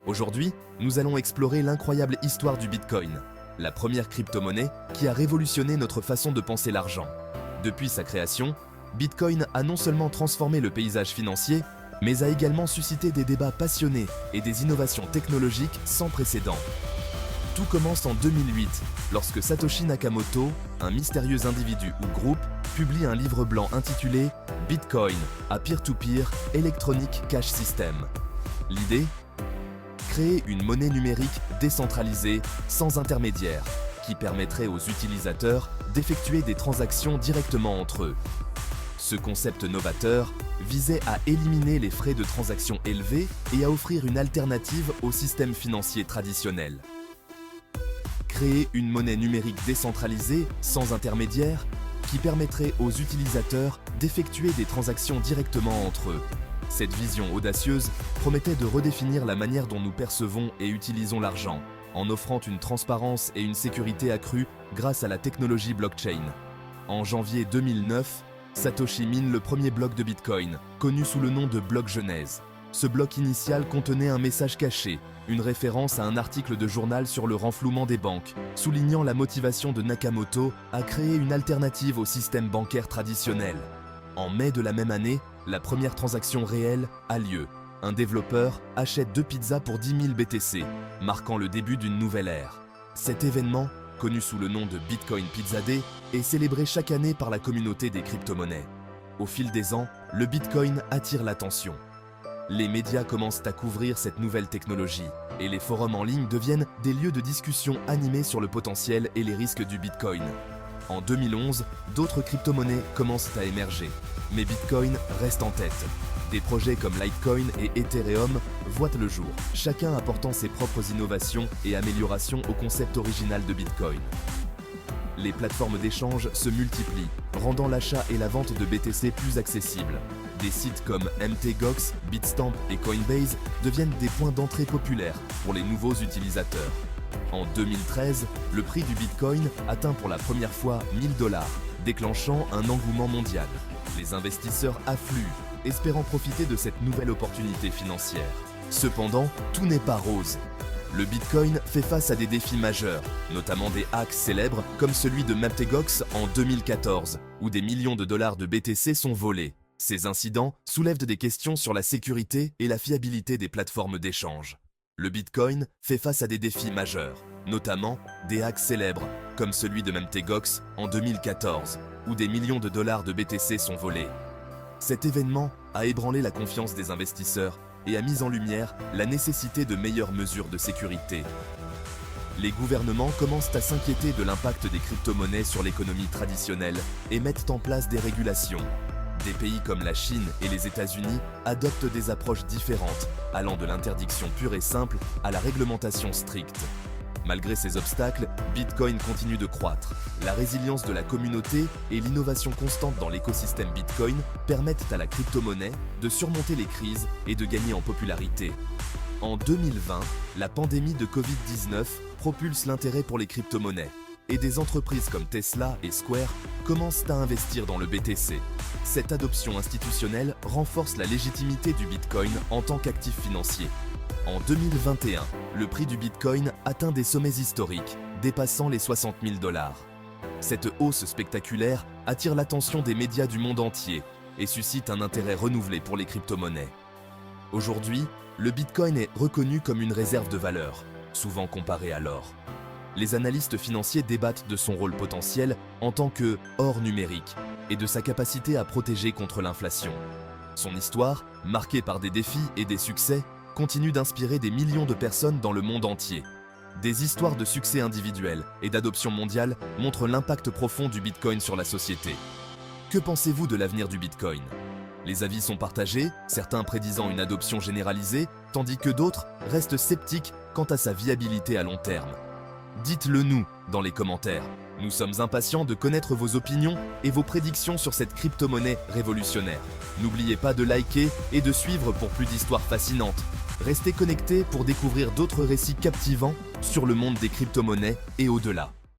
Aujourd'hui, nous allons explorer l'incroyable histoire du Bitcoin, la première crypto-monnaie qui a révolutionné notre façon de penser l'argent. Depuis sa création, Bitcoin a non seulement transformé le paysage financier, mais a également suscité des débats passionnés et des innovations technologiques sans précédent. Tout commence en 2008, lorsque Satoshi Nakamoto, un mystérieux individu ou groupe, publie un livre blanc intitulé « Bitcoin, a peer-to-peer Electronic Cash System ». L'idée ? Créer une monnaie numérique décentralisée, sans intermédiaire, qui permettrait aux utilisateurs d'effectuer des transactions directement entre eux. Ce concept novateur visait à éliminer les frais de transaction élevés et à offrir une alternative au système financier traditionnel. Créer une monnaie numérique décentralisée, sans intermédiaire, qui permettrait aux utilisateurs d'effectuer des transactions directement entre eux. Cette vision audacieuse promettait de redéfinir la manière dont nous percevons et utilisons l'argent, en offrant une transparence et une sécurité accrues grâce à la technologie blockchain. En janvier 2009, Satoshi mine le premier bloc de Bitcoin, connu sous le nom de bloc Genèse. Ce bloc initial contenait un message caché, une référence à un article de journal sur le renflouement des banques, soulignant la motivation de Nakamoto à créer une alternative au système bancaire traditionnel. En mai de la même année, la première transaction réelle a lieu. Un développeur achète 2 pizzas pour 10 000 BTC, marquant le début d'une nouvelle ère. Cet événement, connu sous le nom de Bitcoin Pizza Day, est célébré chaque année par la communauté des crypto-monnaies. Au fil des ans, le Bitcoin attire l'attention. Les médias commencent à couvrir cette nouvelle technologie, et les forums en ligne deviennent des lieux de discussion animés sur le potentiel et les risques du Bitcoin. En 2011, d'autres crypto-monnaies commencent à émerger, mais Bitcoin reste en tête. Des projets comme Litecoin et Ethereum voient le jour, chacun apportant ses propres innovations et améliorations au concept original de Bitcoin. Les plateformes d'échange se multiplient, rendant l'achat et la vente de BTC plus accessibles. Des sites comme MTGOX, Bitstamp et Coinbase deviennent des points d'entrée populaires pour les nouveaux utilisateurs. En 2013, le prix du Bitcoin atteint pour la première fois 1000 $, déclenchant un engouement mondial. Les investisseurs affluent, espérant profiter de cette nouvelle opportunité financière. Cependant, tout n'est pas rose. Le Bitcoin fait face à des défis majeurs, notamment des hacks célèbres comme celui de MTGOX en 2014, où des millions de dollars de BTC sont volés. Ces incidents soulèvent des questions sur la sécurité et la fiabilité des plateformes d'échange. Le Bitcoin fait face à des défis majeurs, notamment des hacks célèbres, comme celui de MTGOX en 2014, où des millions de dollars de BTC sont volés. Cet événement a ébranlé la confiance des investisseurs et a mis en lumière la nécessité de meilleures mesures de sécurité. Les gouvernements commencent à s'inquiéter de l'impact des crypto-monnaies sur l'économie traditionnelle et mettent en place des régulations. Des pays comme la Chine et les États-Unis adoptent des approches différentes, allant de l'interdiction pure et simple à la réglementation stricte. Malgré ces obstacles, Bitcoin continue de croître. La résilience de la communauté et l'innovation constante dans l'écosystème Bitcoin permettent à la crypto-monnaie de surmonter les crises et de gagner en popularité. En 2020, la pandémie de Covid-19 propulse l'intérêt pour les crypto-monnaies. Et des entreprises comme Tesla et Square commencent à investir dans le BTC. Cette adoption institutionnelle renforce la légitimité du Bitcoin en tant qu'actif financier. En 2021, le prix du Bitcoin atteint des sommets historiques, dépassant les 60 000 $. Cette hausse spectaculaire attire l'attention des médias du monde entier et suscite un intérêt renouvelé pour les crypto-monnaies. Aujourd'hui, le Bitcoin est reconnu comme une réserve de valeur, souvent comparée à l'or. Les analystes financiers débattent de son rôle potentiel en tant que or numérique et de sa capacité à protéger contre l'inflation. Son histoire, marquée par des défis et des succès, continue d'inspirer des millions de personnes dans le monde entier. Des histoires de succès individuels et d'adoption mondiale montrent l'impact profond du Bitcoin sur la société. Que pensez-vous de l'avenir du Bitcoin ? Les avis sont partagés, certains prédisant une adoption généralisée, tandis que d'autres restent sceptiques quant à sa viabilité à long terme. Dites-le nous dans les commentaires. Nous sommes impatients de connaître vos opinions et vos prédictions sur cette crypto-monnaie révolutionnaire. N'oubliez pas de liker et de suivre pour plus d'histoires fascinantes. Restez connectés pour découvrir d'autres récits captivants sur le monde des crypto-monnaies et au-delà.